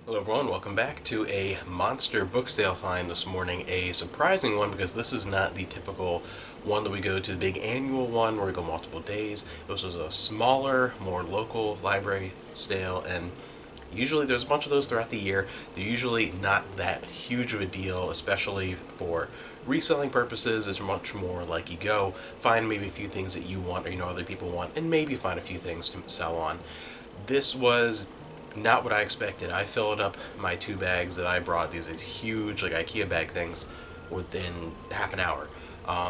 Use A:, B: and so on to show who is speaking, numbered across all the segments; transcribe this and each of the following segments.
A: Hello everyone, welcome back to a monster book sale find this morning. A surprising one because this is not the typical one that we go to, the big annual one where we go multiple days. This was a smaller, more local library sale, and usually there's a bunch of those throughout the year. They're usually not that huge of a deal, especially for reselling purposes. It's much more like you go, find maybe a few things that you want or you know other people want, and maybe find a few things to sell on. This was not what I expected. I filled up my 2 bags that I brought, these huge like IKEA bag things, within half an hour.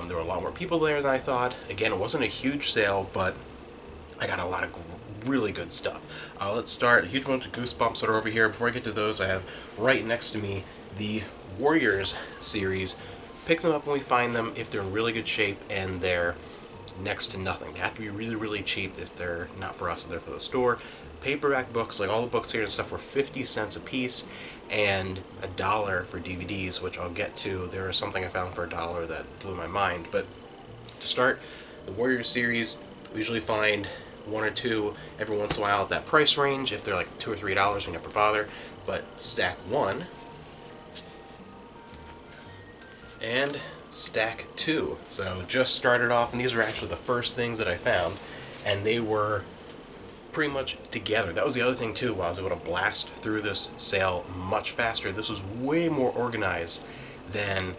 A: There were a lot more people there than I thought. Again, it wasn't a huge sale, but I got a lot of really good stuff. Let's start. A huge bunch of Goosebumps that are over here. Before I get to those, I have right next to me the Warriors series. Pick them up when we find them if they're in really good shape and they're next to nothing. They have to be really, really cheap if they're not for us, if they're for the store. Paperback books, like all the books here and stuff, were 50 cents a piece, and $1 for DVDs, which I'll get to. There was something I found for $1 that blew my mind. But to start, the Warrior series, we usually find one or two every once in a while at that price range. If they're like $2 or $3, we never bother. But stack one and stack two. So just started off, and these were actually the first things that I found, and they were pretty much together. That was the other thing too. While I was able to blast through this sale much faster, this was way more organized than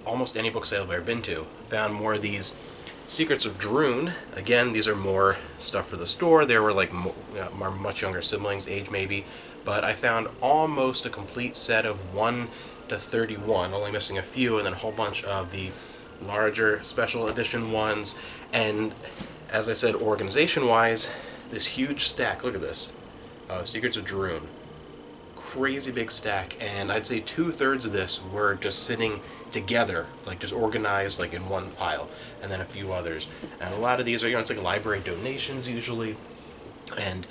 A: almost any book sale I've ever been to. Found more of these Secrets of Droon. Again, these are more stuff for the store. They were like my much younger siblings, age maybe, but I found almost a complete set of 1 to 31, only missing a few, and then a whole bunch of the larger special edition ones. And as I said, organization-wise, this huge stack, look at this, Secrets of Droon. Crazy big stack, and I'd say 2/3 of this were just sitting together, like just organized like in one pile, and then a few others. And a lot of these are, it's like library donations usually, and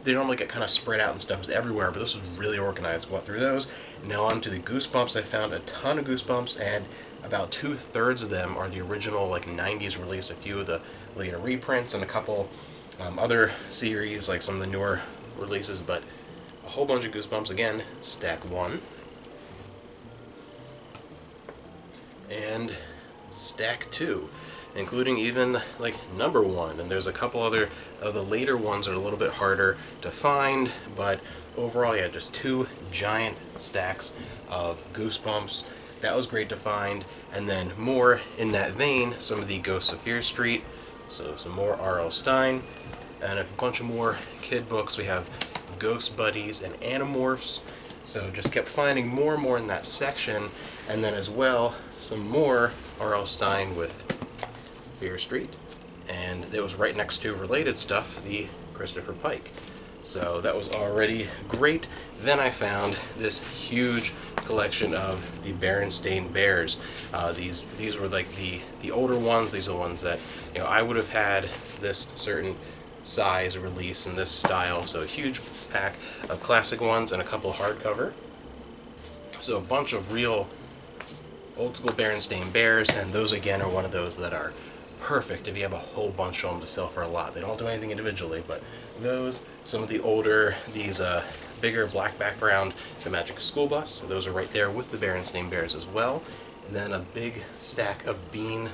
A: they normally get kind of spread out and stuff is everywhere, but this was really organized. Went through those. Now on to the Goosebumps. I found a ton of Goosebumps, and about 2/3 of them are the original like 90s release, a few of the later reprints, and a couple other series, like some of the newer releases, but a whole bunch of Goosebumps. Again, stack one and stack two, including even like number one. And there's a couple other of the later ones that are a little bit harder to find, but overall, yeah, just two giant stacks of Goosebumps. That was great to find. And then more in that vein, some of the Ghosts of Fear Street. So some more R.L. Stine, and a bunch of more kid books. We have Ghost Buddies and Animorphs. So just kept finding more and more in that section, and then as well some more R.L. Stine with Fear Street, and it was right next to related stuff, the Christopher Pike. So that was already great. Then I found this huge collection of the Berenstain Bears. These were like the older ones. These are the ones that I would have had this certain size release in this style. So a huge pack of classic ones and a couple hardcover. So a bunch of real old school Berenstain Bears, and those again are one of those that are perfect if you have a whole bunch of them to sell for a lot. They don't do anything individually, but those, some of the older, these bigger black background, the Magic School Bus, those are right there with the Berenstain Bears as well. And then a big stack of Bean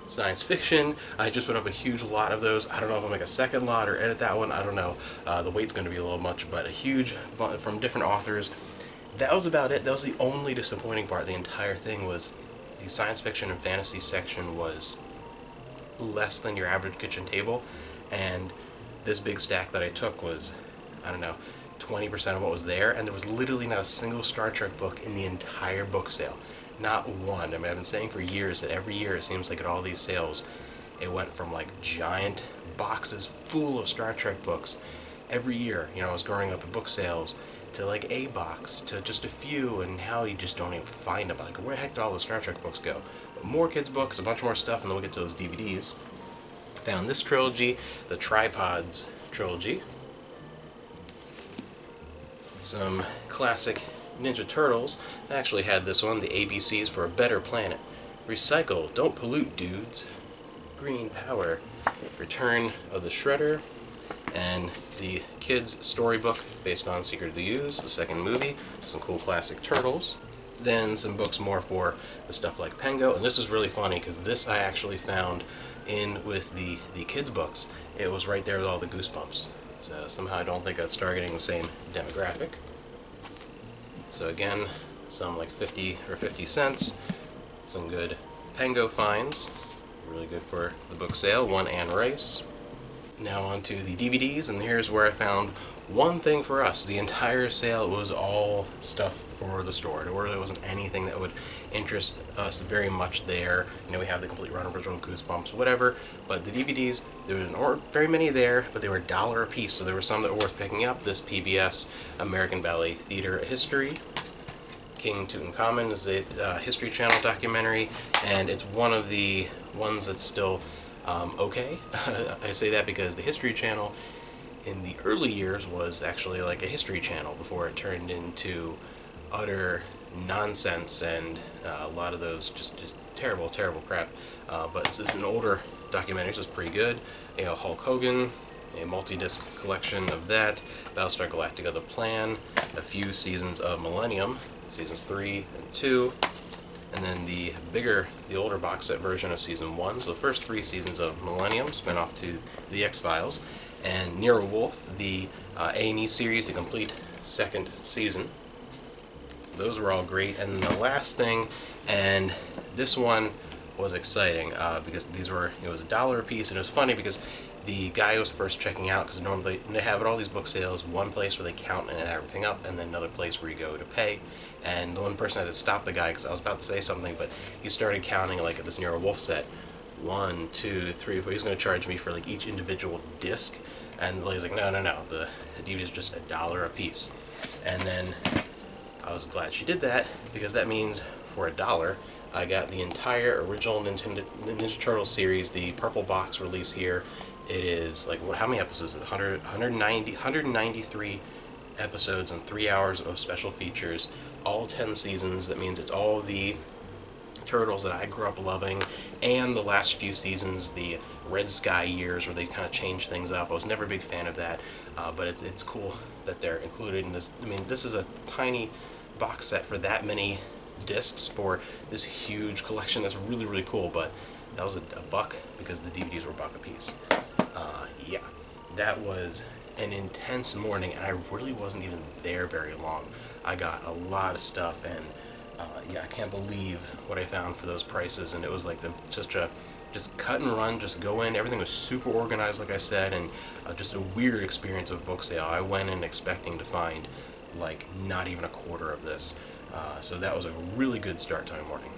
A: science fiction. I just put up a huge lot of those. I don't know if I'll make a second lot or edit that one. I don't know. The weight's going to be a little much, but a huge from different authors. That was about it. That was the only disappointing part. The entire thing was the science fiction and fantasy section was less than your average kitchen table, and this big stack that I took was, I don't know, 20% of what was there, and there was literally not a single Star Trek book in the entire book sale. Not one. I mean, I've been saying for years that every year it seems like at all these sales, it went from like giant boxes full of Star Trek books every year. I was growing up at book sales, to like a box, to just a few, and now you just don't even find them. Like, where the heck did all the Star Trek books go? But more kids' books, a bunch more stuff, and then we'll get to those DVDs. Found this trilogy, the Tripods trilogy. Some classic Ninja Turtles. I actually had this one, the ABCs for a Better Planet. Recycle, don't pollute, dudes. Green Power. Return of the Shredder. and the kids' storybook based on Secret of the Ooze, the second movie, some cool classic turtles. Then some books more for the stuff like Pengo, and this is really funny because this I actually found in with the kids' books. It was right there with all the Goosebumps. So somehow I don't think that's targeting the same demographic. So again, some like 50 or 50 cents. Some good Pengo finds. Really good for the book sale. One Anne Rice. Now on to the DVDs, and here's where I found one thing for us. The entire sale was all stuff for the store. There really wasn't anything that would interest us very much there. You know, we have the complete run original Goosebumps, whatever. But the DVDs, there weren't very many there, but they were $1 a piece, so there were some that were worth picking up. This PBS American Ballet Theater History. King Tutankhamun is a History Channel documentary, and it's one of the ones that's still okay. I say that because the History Channel in the early years was actually like a History Channel before it turned into utter nonsense and a lot of those just terrible crap. But it's an older documentary, so it's pretty good. You know, Hulk Hogan, a multi-disc collection of that, Battlestar Galactica: The Plan, a few seasons of Millennium, seasons 3 and 2, and then the older box set version of season 1. So the first 3 seasons of Millennium, spin off to the X-Files, and Nero Wolfe, the A&E series, the complete second season. So those were all great. And then the last thing, and this one was exciting because it was $1 a piece, and it was funny because the guy was first checking out, because normally they have at all these book sales one place where they count and add everything up, and then another place where you go to pay. And the one person had to stop the guy because I was about to say something, but he started counting like at this Nero Wolfe set, 1, 2, 3, 4. He's going to charge me for like each individual disc, and the lady's like, no, the DVD is just $1 a piece. And then I was glad she did that, because that means for $1 I got the entire original Ninja Turtles series, the purple box release here. It is like, how many episodes is it? 193 episodes and 3 hours of special features, all 10 seasons. That means it's all the Turtles that I grew up loving, and the last few seasons, the Red Sky years where they kind of changed things up. I was never a big fan of that, but it's cool that they're included in this. I mean, this is a tiny box set for that many discs for this huge collection. That's really cool, but that was a buck because the DVDs were $1 a piece. Yeah, that was an intense morning, and I really wasn't even there very long. I got a lot of stuff, and yeah, I can't believe what I found for those prices. And it was like just cut and run, just go in. Everything was super organized, like I said, and just a weird experience of book sale. I went in expecting to find like not even a quarter of this, so that was a really good start to my morning.